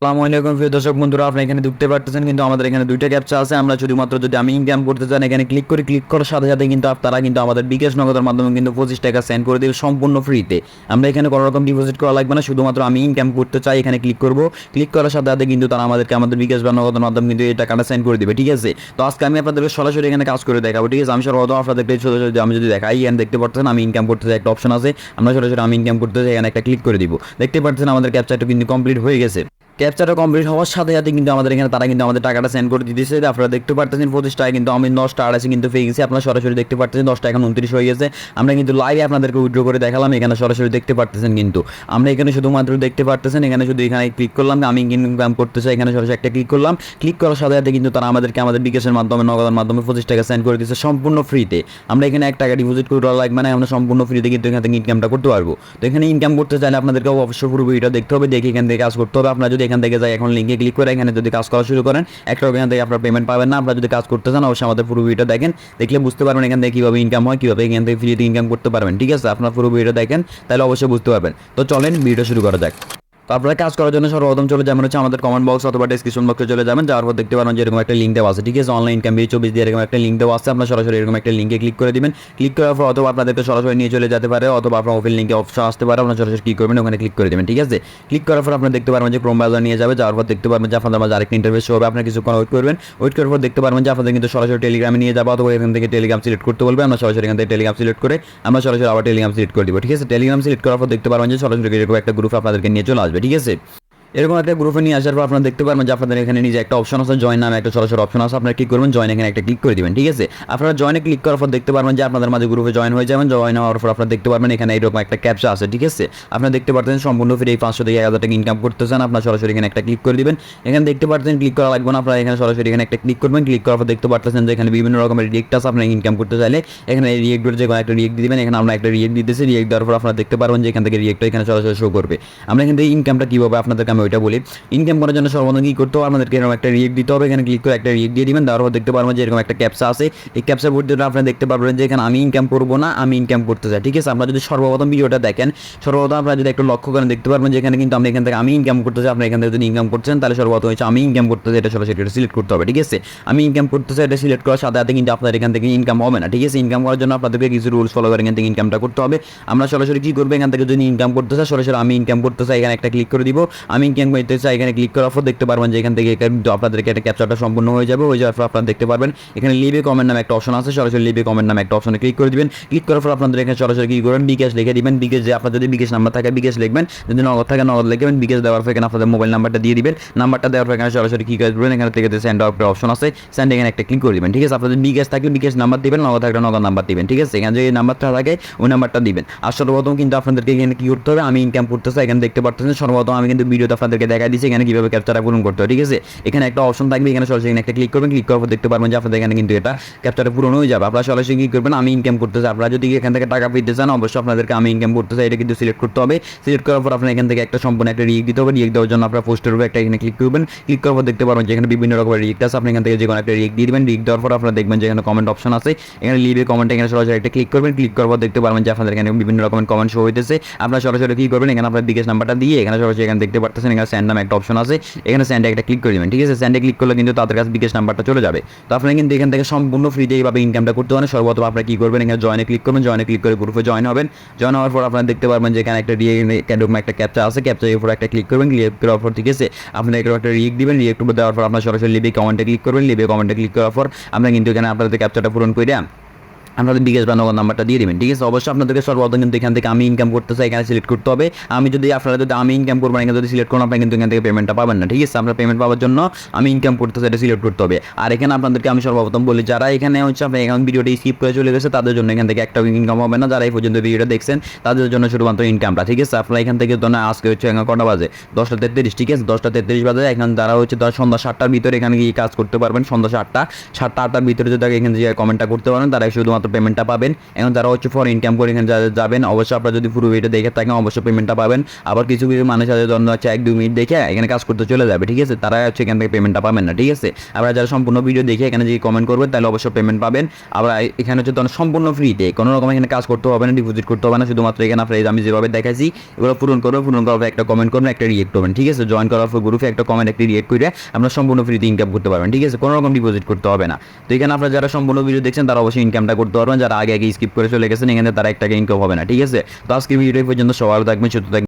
আসসালামু আলাইকুম প্রিয় দর্শক বন্ধুরা, আপনি এখানে দেখতে পাচ্ছেন কিন্তু আমাদের এখানে দুইটা ক্যাপচা আছে। আমরা শুধুমাত্র যদি আমি ইনকাম করতে চান এখানে ক্লিক করার সাথে সাথে কিন্তু আপনারা কিন্তু আমাদের বিকাশ নগদের মাধ্যমে কিন্তু 25 টাকা সেন্ড করে দেবে সম্পূর্ণ ফ্রিতে। আমরা এখানে কোনো রকম ডিপোজিট করা লাগবে না, শুধুমাত্র আমি ইনকাম করতে চাই এখানে ক্লিক করব। ক্লিক করার সাথে সাথে কিন্তু তারা আমাদের বিকাশ বা নগদের মাধ্যমে কিন্তু এই টাকাটা সেন্ড করে দেবে, ঠিক আছে। তো আজকে আমি আপনাদেরকে সরাসরি এখানে কাজ করে দেখাবো, ঠিক আছে। আমি সর্বপ্রথম আপনাদেরকে আমি যদি দেখাই, এখানে দেখতে পাচ্ছেন আমি ইনকাম করতে চাই একটা অপশন আছে। আমরা সরাসরি আমি ইনকাম করতে চাই এখানে একটা ক্লিক করে দিব। দেখতে পাচ্ছেন আমাদের ক্যাপচাটা কিন্তু কমপ্লিট হয়ে গেছে। ক্যাপচারটা কমপ্লিট হওয়ার সাথে সাথে কিন্তু আমাদের এখানে তারা কিন্তু আমাদের টাকাটা সেন্ড করে দিতেছে। আপনারা দেখতে পাচ্ছেন 25 টাকা কিন্তু আমি 10টা আড়াইশে কিন্তু পেয়ে গেছি। আপনারা সরাসরি দেখতে পাচ্ছেন 10টা এখন 29 হয়ে গেছে। আমরা কিন্তু লাইভে আপনাদেরকে উইথড্র করে দেখালাম, এখানে সরাসরি দেখতে পাচ্ছেন। কিন্তু আমরা এখানে শুধুমাত্র দেখতে পাচ্ছেন, এখানে শুধু এখানে ক্লিক করলাম আমি ইনকাম করতে চাই, এখানে সরাসরি একটা ক্লিক করলাম। ক্লিক করার সাথে সাথে কিন্তু তারা আমাদের বিকাশের মাধ্যমে নগদের মাধ্যমে 25 টাকা সেন্ড করে দিচ্ছে সম্পূর্ণ ফ্রিতে। আমরা এখানে 1 টাকা ডিপোজিট করা লাগবে না, আমরা সম্পূর্ণ ফ্রিতে কিন্তু এখান থেকে ইনকামটা করতে পারবো। তো এখানে ইনকাম করতে চাইলে আপনাদেরকে অবশ্যই পুরো ভিডিওটা দেখতে হবে, দেখে এখান থেকে কাজ করতে হবে। আপনারা যদি এখান থেকে যাই এখন ক্লিক করে এখানে যদি কাজ করা শুরু করেন, একটা এখান থেকে আপনার পেমেন্ট পাবেন না। আপনারা যদি কাজ করতে চান অবশ্যই আমাদের পুরো ভিডিওটা দেখেন, দেখলে বুঝতে পারবেন এখান থেকে কীভাবে ইনকাম হয়, কীভাবে এখান থেকে ফ্রিতে ইনকাম করতে পারবেন, ঠিক আছে। আপনার পুরো ভিডিওটা দেখেন, তাহলে অবশ্যই বুঝতে পারবেন। তো চলেন ভিডিও শুরু করা যাক। তো আপনারা কাজ করার জন্য সর্বপ্রথম চলে যাবেন হচ্ছে আমাদের কমেন্ট বক্স অথবা ডেসক্রিপশন বক্সে চলে যাবেন। যাওয়ার পর দেখতে পারেন যে এরকম একটা লিঙ্ক দেওয়া আছে, ঠিক আছে। অনলাইন ইনকাম 2024 দিয়ে এরকম একটা লিঙ্ক দেওয়া আছে। আপনারা সরাসরি এরকম একটা লিঙ্কে ক্লিক করে দিবেন। ক্লিক করার পর অথবা আপনাদেরকে সরাসরি নিয়ে চলে যেতে পারে, অথবা আপনার ওপেন লিঙ্কে অপশন আসতে পারে। আপনারা সরাসরি কী করবেন, ওখানে ক্লিক করে দেবেন, ঠিক আছে। ক্লিক করার পর আপনারা দেখতে পারবেন যে ক্রোম ব্রাউজার নিয়ে যাবে। যাওয়ার পর দেখতে পারবেন যে আপনাদের মাঝে আরেকটা ইন্টারফেস হবে। আপনারা কিছুক্ষণ ওয়েট করবেন। ওয়েট করার পর দেখতে পারবেন যে আপনাদের কিন্তু সরাসরি টেলিগ্রামে নিয়ে যাবে, অথবা এখান থেকে টেলিগ্রাম সিলেক্ট করতে বলবে। আমরা সরাসরি এখান থেকে টেলিগ্রাম সিলেক্ট করে আমরা সরাসরি আবার টেলিগ্রাম সিলেক্ট করে দিব, ঠিক আছে। টেলিগ্রাম সিলেক্ট করার পর দেখতে পারবেন যে সরাসরি এরকম একটা গ্রুপ আপনাদেরকে নিয়ে চলে আসবে, ঠিক আছে। এরকম একটা গ্রুপে নিয়ে আসার পর আপনারা দেখতে পারবেন যে আপনাদের এখানে নিজে একটা অপশন আছে, জয়েন নামে একটা সরাসরি অপশন আছে। আপনারা ক্লিক করবেন, জয়েন এখানে একটা ক্লিক করে দিবেন, ঠিক আছে। আপনারা জয়েনে ক্লিক করার পর দেখতে পারবেন যে আপনাদের মাঝে গ্রুপে জয়েন হয়ে যাবেন। জয়েন হওয়ার পর আপনারা দেখতে পারবেন এখানে এরকম একটা ক্যাপচা আছে, ঠিক আছে। আপনারা দেখতে পাচ্ছেন সম্পূর্ণ ফ্রি, এই 500 থেকে 1000 টাকা ইনকাম করতে চান, আপনারা সরাসরি এখানে একটা ক্লিক করে দিবেন। এখানে দেখতে পাচ্ছেন ক্লিক করা লাগবে না, আপনারা এখানে সরাসরি এখানে একটা ক্লিক করবেন। ক্লিক করার পর দেখতে পাচ্ছেন যে এখানে বিভিন্ন রকমের রিয়েক্ট আছে। আপনারা ইনকাম করতে চাইলে এখানে রিয়েক্টের যে কোনো একটা রিয়েক্ট দিবেন। এখানে আমরা একটা রিয়েক্ট দিতেছি। রিয়েক্ট দেওয়ার পর আপনারা দেখতে পারবেন যে এখান থেকে রিয়েক্টটা এখানে সরাসরি শো করবে। আমরা এখান থেকে ইনকামটা কীভাবে আপনাদেরকে আমি ওইটা বলি। ইনকাম করার জন্য সর্বপ্রথম কী করতে হবে, আপনাদেরকে এরকম একটা রিয়েক্ট দিতে হবে। এখানে ক্লিক করে একটা রিয়েক্ট দিয়ে দিবেন। তারপর দেখতে পারবেন যে এরকম একটা ক্যাপচা আছে। এই ক্যাপচা বোর্ড দিয়ে আপনারা দেখতে পারবেন যে এখানে আমি ইনকাম করবো না, আমি ইনকাম করতে চাই, ঠিক আছে। আপনারা যদি সর্বপ্রথম ভিডিওটা দেখেন, সর্বপ্রথম আপনারা যদি একটু লক্ষ্য করেন দেখতে পারবেন যে এখানে কিন্তু আমরা এখান থেকে আমি ইনকাম করতে চাই। আপনারা এখান থেকে যদি ইনকাম করছেন তাহলে সর্বপ্রথম হচ্ছে আমি ইনকাম করতে চাই, এটা সরাসরি এটা সিলেক্ট করতে হবে, ঠিক আছে। আমি ইনকাম করতে চাই এটা সিলেক্ট করার সাথে সাথে কিন্তু আপনাদের এখান থেকে ইনকাম হবে না, ঠিক আছে। ইনকাম করার জন্য আপনাদেরকে কিছু রুলস ফলো করে এখান থেকে ইনকামটা করতে হবে। আমরা সরাসরি কী করবো, এখান থেকে যদি ইনকাম করতে চাই সরাসরি আমি ইনকাম করতে চাই এখানে একটা ক্লিক করে দিব। আমি ইনকাম করতে চাই এখানে ক্লিক করার পর দেখতে পারবেন যে এখান থেকে আপনাদেরকে একটা ক্যাপচারটা সম্পূর্ণ হয়ে যাবে। হয়ে যাওয়ার পর আপনারা দেখতে পারবেন এখানে লিভে কমেন্ট নামে একটা অপশন আছে। সরাসরি লিভে কমেন্ট নামে একটা অপশনে ক্লিক করে দিবেন। ক্লিক করার পর আপনাদের এখানে সরাসরি কী করবেন, বিকাশ লিখে দিবেন। বিকাশ যে আপনার যদি বিকাশ নাম্বার থাকে বিকাশ লিখবেন, যদি নগদ থাকে নগদ লিখবেন। বিকাশ দেওয়ার পর এখানে আপনাদের মোবাইল নাম্বারটা দিয়ে দিবেন। নাম্বারটা দেওয়ার পর এখানে সরাসরি কী করবেন, এখানে থেকে সেন্ড আউট অপশন আছে, সেন্ড এখানে একটা ক্লিক করে দিবেন, ঠিক আছে। আপনাদের বিকাশ থাকলে বিকাশ নাম্বার দিবেন, নগদ থাকলে নগদ নাম্বার দিবেন, ঠিক আছে। এখানে যে নাম্বারটা থাকে ওই নাম্বারটা দিবেন। আর সর্বপ্রথম কিন্তু আপনাদেরকে এখানে কী করতে হবে, আমি ইনকাম করতে চাই এখানে দেখতে পাচ্ছেন। সর্বপ্রথম আমি কিন্তু ভিডিওতে আপনাদেরকে দেখাই দিচ্ছি এখানে কীভাবে ক্যাপচারটা পূরণ করতে হয়, ঠিক আছে। এখানে একটা অপশন থাকবে, এখানে সরাসরি একটা ক্লিক করবেন। ক্লিক করার পর দেখতে পারবেন যে আপনাদের এখানে কিন্তু এটা ক্যাপচারটা পূরণ হয়ে যাবে। আপনারা সরাসরি কী করবেন, আমি ইনকাম করতে চাই। আপনারা যদি এখান থেকে টাকা পেতে চান অবশ্যই আপনাদেরকে আমি ইনকাম করতে চাই এটা কিন্তু সিলেক্ট করতে হবে। সিলেক্ট করার পর আপনার এখান থেকে একটা সম্পূর্ণ একটা রিয়েক্ট দিতে হবে। রিয়েক্ট দেওয়ার জন্য আপনার পোস্টের উপর একটা এখানে ক্লিক করবেন। ক্লিক করার পর দেখতে পারবেন যে এখানে বিভিন্ন রকমের রিয়েক্ট আছে। আপনি এখান থেকে যে কোনো একটা রিয়েক্ট দিয়ে দিবেন। রিয়েক্ট দেওয়ার পর আপনারা দেখবেন যে এখানে কমেন্ট অপশন আছে। এখানে লিভে কমেন্ট এখানে সরাসরি একটা ক্লিক করবেন। ক্লিক করার পর দেখতে পারবেন যে আপনাদের এখানে বিভিন্ন রকমের কমেন্ট শো হইতেছে। আপনারা সরাসরি কী করবেন, এখানে আপনার বিকাশ নাম্বারটা দিয়ে এখানে সরাসরি এখানে দেখতে পাচ্ছেন এখানে সেন্ড নামে একটা অপশন আছে। এখানে সেন্ডে একটা ক্লিক করে দেবেন, ঠিক আছে। সেন্ডে ক্লিক করলে কিন্তু তাদের কাছে বিকাশ নাম্বারটা চলে যাবে। তো আপনারা কিন্তু এখান থেকে সম্পূর্ণ ফ্রিতে এইভাবে ইনকামটা করতে পারেন। সর্বপ্রথম আপনারা কী করবেন, এখানে জয়েনে ক্লিক করবেন। জয়েনে ক্লিক করে গ্রুপে জয়েন হবেন। জয়েন হওয়ার পর আপনারা দেখতে পারবেন যে এখানে একটা ক্যাপচা আছে। ক্যাপচার উপর একটা ক্লিক করবেন। ক্লিক করার পর ঠিক আছে আপনারা একটা রিয়েক্ট দিবেন। রিয়েক্ট দেওয়ার পর আপনার সরাসরি লিভে কমেন্টে ক্লিক করবেন। লিভে কমেন্টে ক্লিক করার পর আমরা কিন্তু এখানে আপনাদের ক্যাপচারটা পূরণ করে আপনাদের বিকাশ বা নগদ নাম্বারটা দিয়ে দেবেন, ঠিক আছে। অবশ্যই আপনাদেরকে সর্বপ্রথম কিন্তু এখান থেকে আমি ইনকাম করতে চাই এখানে সিলেক্ট করতে হবে। আপনারা যদি আমি ইনকাম করবেন এখানে যদি সিলেক্ট করেন আপনারা কিন্তু এখান থেকে পেমেন্টটা পাবেন না, ঠিক আছে। আপনারা পেমেন্ট পাওয়ার জন্য আমি ইনকাম করতে চাই এটা সিলেক্ট করতে হবে। আর এখানে আপনাদেরকে আমি সর্বপ্রথম বলি, যারা এখানে হচ্ছে আপনি এখন ভিডিওটি স্কিপ করে চলে গেছে তাদের জন্য এখান থেকে একটা ইনকাম হবে না। যারা এই পর্যন্ত ভিডিওটা দেখছেন তাদের জন্য শুধুমাত্র ইনকামটা, ঠিক আছে। আপনারা এখান থেকে ধরুন আজকে হচ্ছে এখন কটা বাজে 10:33, ঠিক আছে। 10:33 বাজে এখন তারা হচ্ছে সন্ধ্যা 7টার ভিতরে এখানে গিয়ে কাজ করতে পারবেন। সন্ধ্যা 7টা 8টার ভিতরে যদি এখানে যে কমেন্টটা করতে পারেন তারা শুধুমাত্র পেমেন্টটা পাবেন। এখন যারা হচ্ছে ফর ইনকাম করে এখানে যাবেন, অবশ্যই আপনারা যদি পুরো ভিডিও দেখে থাকেন অবশ্যই পেমেন্টটা পাবেন। আবার কিছু কিছু মানুষ আছে জন্য হচ্ছে 1-2 মিনিট দেখে এখানে কাজ করতে চলে যাবে, ঠিক আছে, তারা হচ্ছে এখান থেকে পেমেন্টটা পাবেন না, ঠিক আছে। আপনারা যারা সম্পূর্ণ ভিডিও দেখে এখানে যদি কমেন্ট করবেন তাহলে অবশ্যই পেমেন্ট পাবেন। আবার এখানে হচ্ছে তখন সম্পূর্ণ ফ্রিতে, কোনো রকম এখানে কাজ করতে হবে না, ডিপোজিট করতে হবে না, শুধুমাত্র এখানে আপনার আমি যেভাবে দেখাইছি এগুলো পূরণ করার পর একটা কমেন্ট করবেন, একটা রিয়েক্ট করবেন, ঠিক আছে। জয়েন করার পর গ্রুপে একটা কমেন্ট একটা রিয়েক্ট করে আমরা সম্পূর্ণ ফ্রিতে ইনকাম করতে পারবেন, ঠিক আছে, কোনো রকম ডিপোজিট করতে হবে না। তো এখানে আপনারা যারা সম্পূর্ণ ভিডিও দেখছেন তারা অবশ্যই ইনকামটা করতে পারবেন, যারা আগে স্কিপ করে চলে গেছেন এখানে তারা 1 টাকা ইনকাম হবে না, ঠিক আছে। তো আজকে ভিডিও পর্যন্ত সবাই থাকবেন, সুস্থ থাকবেন।